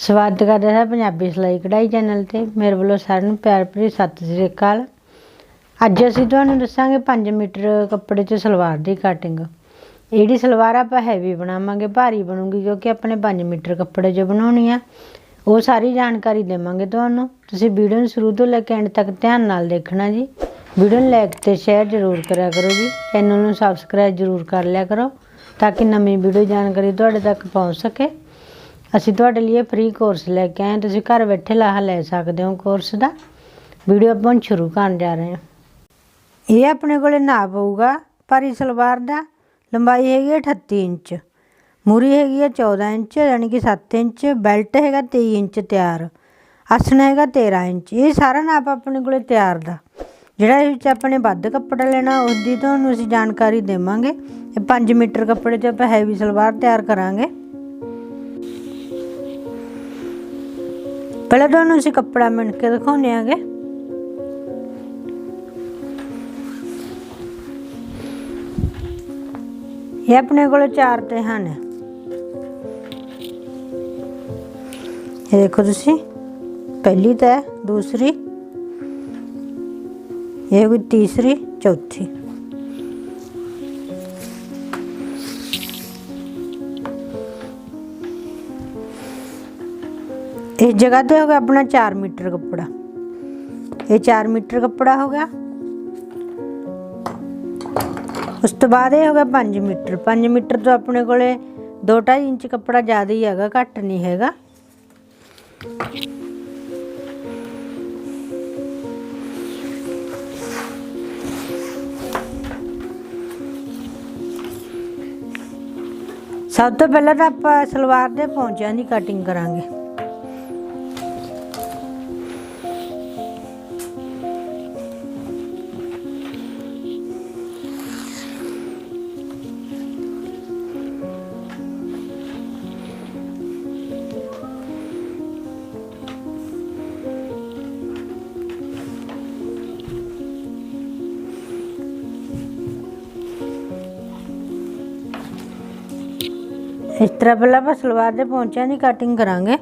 स्वागत करते हैं पंजाबी सिलाई कढ़ाई चैनल ते। मेरे वालों सारिਆਂ ਨੂੰ प्यार भरी सत श्री अकाल। अज असीं तुहानूं दस्सांगे 5 मीटर कपड़े 'ਚ सलवार दी कटिंग। इहड़ी सलवार आपां हैवी बनावांगे, भारी बनूगी क्योंकि अपने 5 मीटर कपड़े 'ਚ बनाउणी आ। वो सारी जानकारी देवांगे तुहानूं। तुसीं वीडियो नूं शुरू तो लैके एंड तक ध्यान नाल देखना जी। वीडियो नूं लाइक ते शेयर जरूर करिया करो जी। चैनल नूं सबसक्राइब जरूर कर लिया करो ताकि नवीं वीडियो जानकारी तुहाडे तक पहुँच सके। असीं तुहाडे लिए फ्री कोर्स लैके आए, तुसीं घर बैठे लाहा लै सकदे हो कोर्स का। वीडियो आपां शुरू करन जा रहे हैं। ये अपने कोले नाप होऊगा भारी सलवार का। लंबाई हैगी 38 इंच, मूरी हैगी 14 इंच यानी कि 7 इंच, बैल्ट हैगा 23 इंच तैयार, आसन हैगा 13 इंच। ये सारा नाप अपने कोले तैयार का। जिहड़ा इस विच अपने वध कपड़ा लेना उसकी तुहानूं असीं जानकारी देवांगे। 5 मीटर कपड़े 'ਚ आपां हैवी सलवार तैयार करांगे। पहले तुहानूं असीं कपड़ा मिण के दिखाउने आगे। ये अपने कोल 4 तहां ने। ये देखो तुसीं, पहली तह, दूसरी, ये कोई तीसरी, चौथी। इस जगह ते हो गया अपना 4 मीटर कपड़ा। ये 4 मीटर कपड़ा हो गया। उस तो बाद ये हो गया 5 मीटर। 5 मीटर तो अपने कोले 2-2.5 इंच कपड़ा ज़्यादा ही हैगा, घट नहीं हैगा। सब तो पहले तो आप सलवार के पौंचियां की कटिंग करांगे। इस तरह पहले आप सलवार के पौंचियां की कटिंग करांगे।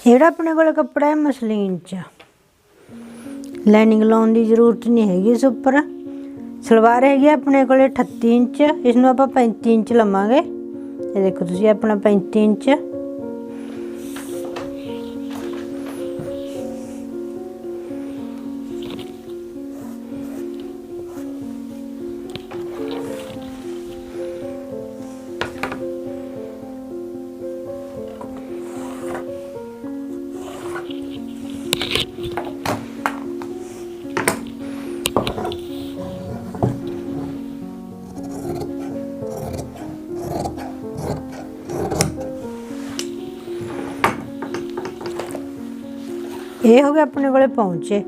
जेड़ा अपने कोल कपड़ा है मसलीन च, लाइनिंग लाउण की जरूरत नहीं हैगी। इस उपर सलवार हैगी अपने कोल 38 इंच, इसनूं आपां 35 इंच लवांगे। ये देखो तुसीं अपना 35 इंच। ये हो गया अपने कोले पौंचे।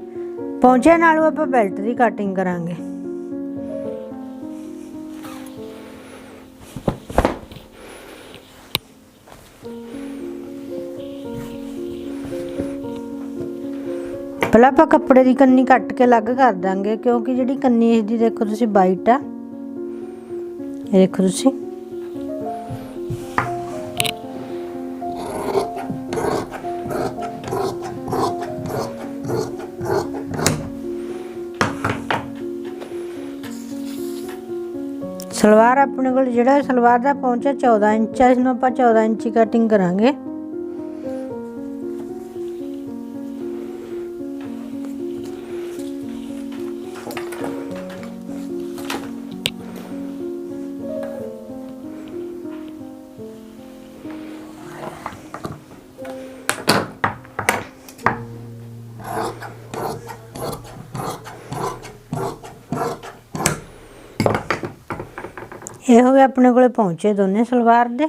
पौंचे नालों आपां बेल्ट की कटिंग करांगे। पहले आपां कपड़े की कन्नी कट के अलग कर देंगे क्योंकि जिहड़ी कन्नी इसदी देखो तुसीं वाइट आ। ये देखो तुसीं, सलवार अपने को जिहड़ा सलवार का पौंचा 14 इंच है, इसनूं आपां 14 इंच कटिंग करांगे। ये हो गया अपने कोले पौंचे दोने सलवार दे।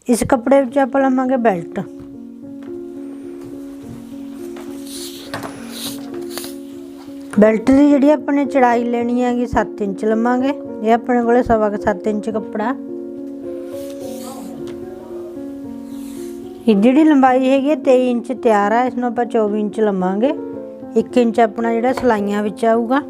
इस कपड़े विच आपां लवांगे बेल्ट। बेल्ट की जिहड़ी अपने चढ़ाई लेनी हैगी 7 इंच लवांगे। ये अपने कोले 7.25 इंच कपड़ा। जिहड़ी लंबाई हैगी 23 इंच तैयार है, इसनूं आपां 24 इंच लवांगे। 1 इंच अपना जिहड़ा सिलाइयां विच आऊगा।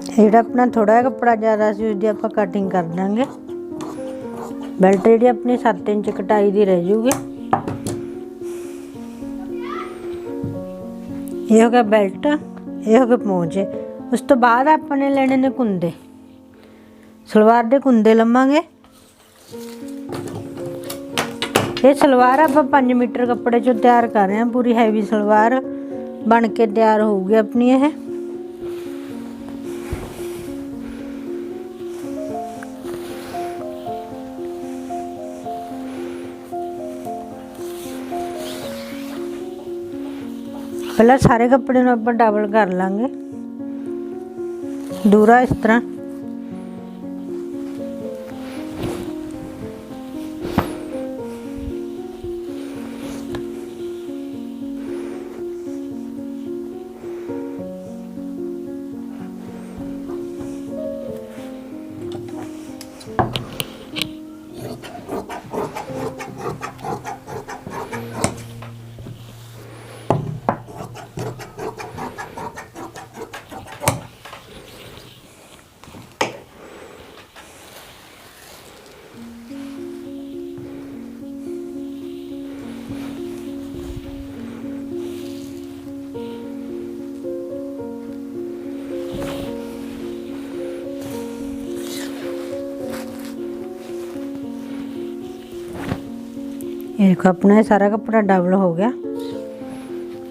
जिहड़ा अपना थोड़ा जिहा कपड़ा ज़्यादा सी उसदी आपां कटिंग कर देंगे। बेल्ट जिहड़ी अपनी 7 इंच कटाई दी रह जूगी। ये हो गया बेल्ट, ये हो गए पहुंचे। उस तो बाद अपने लेने ने कुंदे, सलवार दे कुंदे लवांगे। ये सलवार आप 5 मीटर कपड़े चो तैयार कर रहे हैं, पूरी हैवी सलवार बन के तैयार होगी अपनी। ये पहले सारे कपड़े नूं आपां डबल कर लांगे, दूरा इस तरह। ये देखो अपना सारा कपड़ा डबल हो गया।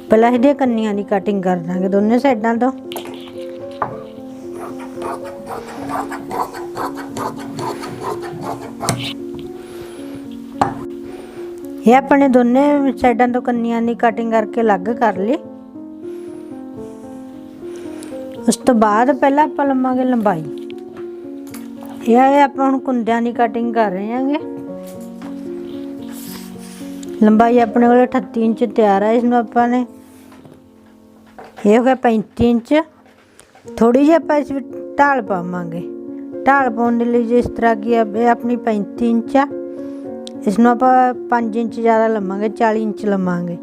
पहला इसदी कन्नियां की कटिंग कर देंगे दोनों साइडों तो। ये अपने दोनों साइडों तो कन्नियां की कटिंग करके अलग कर ली। उस तो बाद पहला आप लवांगे लंबाई। यह आप हुण कुंदियां की कटिंग कर रहे हैं। लंबाई अपने को 38 इंच तैयार है। इसमें अपने ये हो गया 35 इंच। थोड़ी जी आप इस ढाल पावांगे। ढाल पाने लिए जिस तरह की अपनी 35 इंच आ, इसमें आप 5 इंच ज़्यादा लवांगे, 40 इंच लवांगे।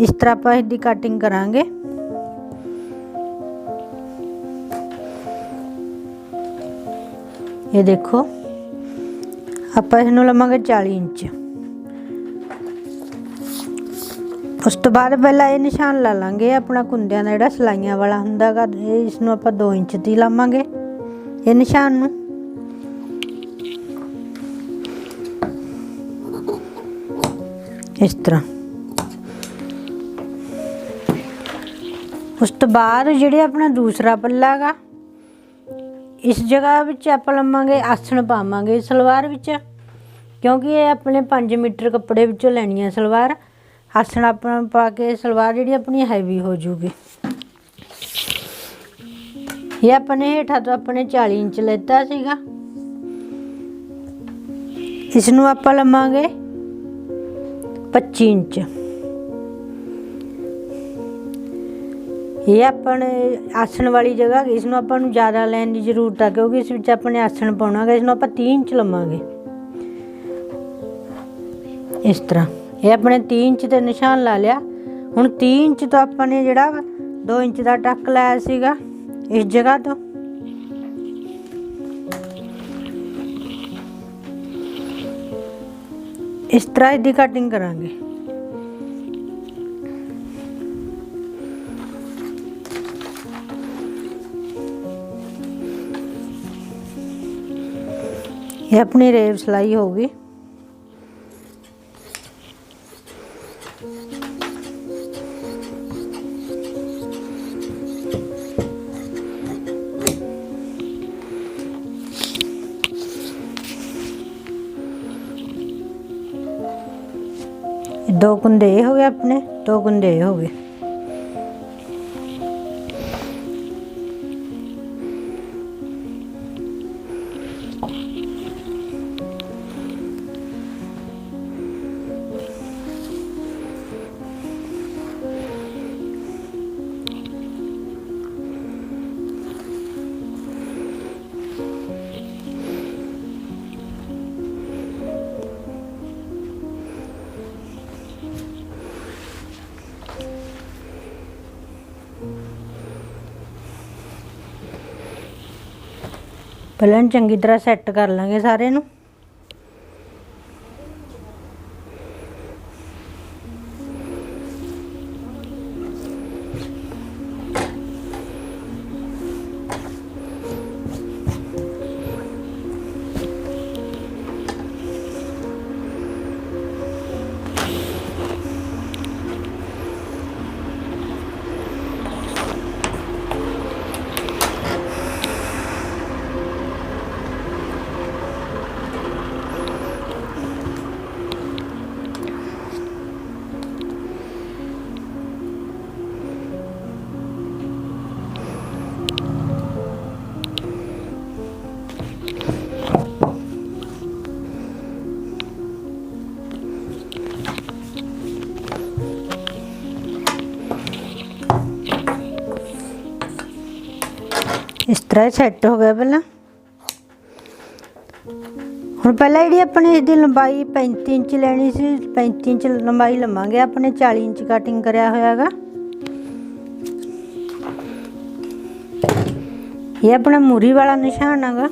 इस तरह आप इसकी कटिंग करांगे। ये देखो आप इसनूं लवांगे 40 इंच। उस तो बाद पहला ये निशान ला लांगे अपना कुंदियां दा जिहड़ा सिलाइयां वाला हुंदा गा। इसनूं आपां 2 इंच दी लावांगे ये निशान नूं। इस तरह। उस तो बाद जिहड़े अपना दूसरा पल्ला गा, इस जगह विच आपां लवांगे आसण पावांगे सलवार विच, क्योंकि ये अपने 5 मीटर कपड़े विचों लैनी है सलवार। आसण अपना पा के सलवार जिहड़ी अपनी हैवी हो जूगी। ये अपने हेठा तो अपने 40 इंच लेता सीगा। इसनूं आपां लवांगे 25 इंच। ये अपने आसण वाली जगह इसनूं आपां नूं ज़्यादा लैण की जरूरत है, क्योंकि इस विच अपने आसण पाउणा गा। इसनूं आपां 30 इंच लवांगे इस तरह। ये अपने 30 इंच ते निशान ला लिया। हुण 30 इंच तो अपने जिहड़ा 2 इंच का टक लाया सीगा इस जगह तो। इस तरह इसकी कटिंग करांगे। ये अपनी रेव सिलाई होगी। दो कुंदे ये हो गए अपने, 2 कुंदे ये हो गए। ਪਹਿਲਾਂ ਚੰਗੀ ਤਰ੍ਹਾਂ ਸੈੱਟ ਕਰ ਲਾਂਗੇ ਸਾਰੇ ਨੂੰ। इस तरह सैट हो गया। पहला हुण पहला जी अपने इसकी लंबाई 35 इंच लैनी सी, 35 इंच लंबाई लवांगे। अपने 40 इंच कटिंग कराया होया गा। ये अपना मूरी वाला निशान है।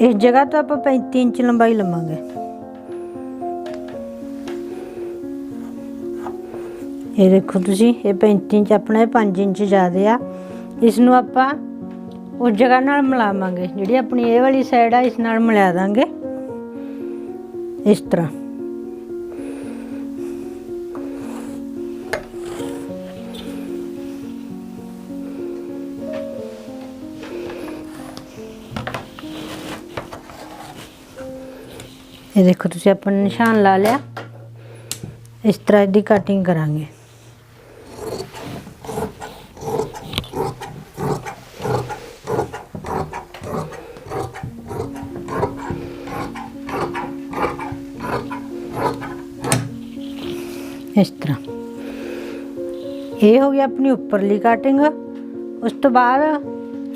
इस जगह तो आप 35 इंच लंबाई लवांगे। ये देखो तुसी, ये 35 इंच अपना 5 इंच ज़्यादा आ। इसनूं आपां उस जगह नाल मिलावांगे, जिहड़ी अपनी ये वाली साइड आ इस नाल मिला देंगे इस तरह। ये देखो तुसी अपना निशान ला लिया। इस तरह इसकी कटिंग करांगे। इस तरह ये हो गया अपनी उपरली कटिंग। उस तो बाद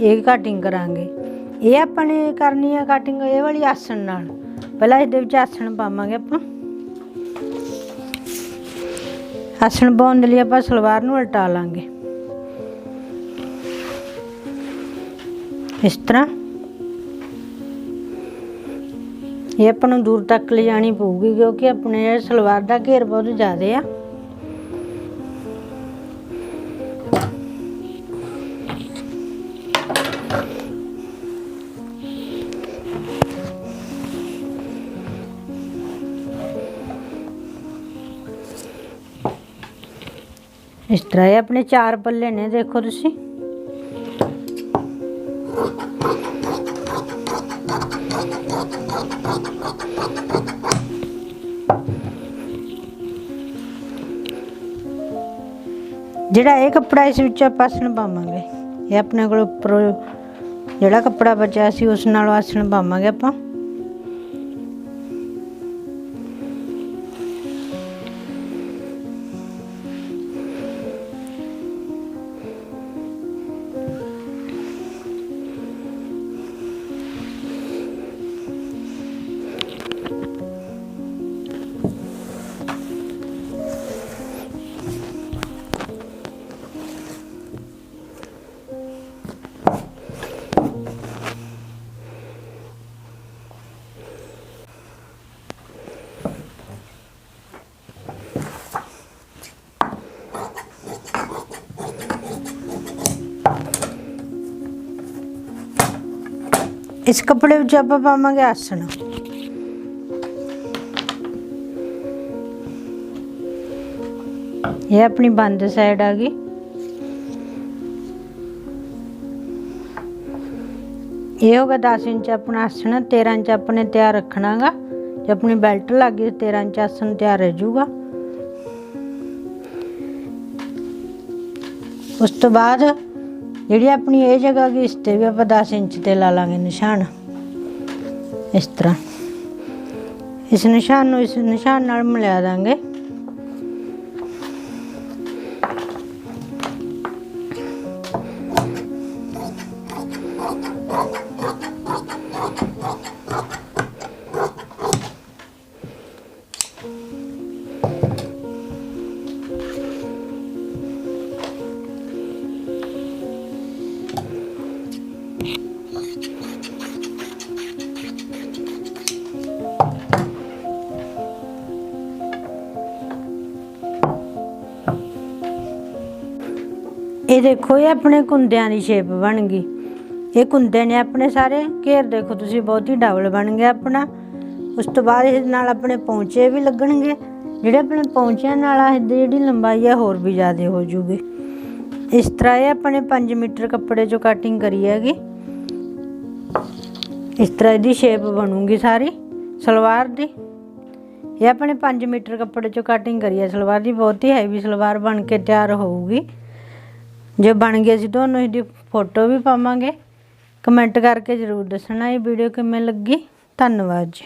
ये कटिंग करांगे। ये अपने करनी है कटिंग ये वाली आसन नाल। पहला इस आसन पावांगे। आपां आसन पाउण लई आपां सलवार नूं उल्टा लांगे इस तरह। ये अपन नूं दूर तक ले जानी पऊगी क्योंकि अपने सलवार का घेर बहुत ज़्यादा आ। इस तरह ये अपने 4 पल्ले ने, देखो तुसी। जिहड़ा ये कपड़ा इस विच आपां आसन पावांगे। ये अपने कोल उपर जिहड़ा कपड़ा बचा सी उस नाल आसन पावांगे आपां। इस कपड़े विच आपां पावांगे आसन। ये अपनी बंद साइड आ गई। ये होगा 10 इंच अपना आसन। 13 इंच अपने तैयार रखना गा। जो अपनी बेल्ट लग गई 13 इंच आसन तैयार रह जूगा। उस तो बाद जिहड़ी अपनी ये जगह की इस ते भी आप 10 इंच ते ला लांगे निशान इस तरह। इस निशान नूं इस निशान नाल मिला देंगे। ये देखो ये अपने कुंदियां की शेप बन गई। ये कुंदे ने अपने सारे घेर देखो तुसी बहुत ही डबल बन गया अपना। उस तो बाद इस नाल अपने पौंचे भी लगणगे, जिहड़े अपने पौंचियां नाल जिहड़ी लंबाई है होर भी ज़्यादा हो जूगी। इस तरह ये अपने 5 मीटर कपड़े चो कटिंग करी हैगी। इस तरह इसकी शेप बनूगी सारी सलवार दी। ये अपने 5 मीटर कपड़े चो कटिंग करी है सलवार दी। बहुत ही हैवी सलवार बन के तैयार होगी। जो बन गई असीं तुहानूं इसकी फोटो भी पावांगे। कमेंट करके जरूर दसना ये वीडियो किवें लगी। धन्नवाद जी।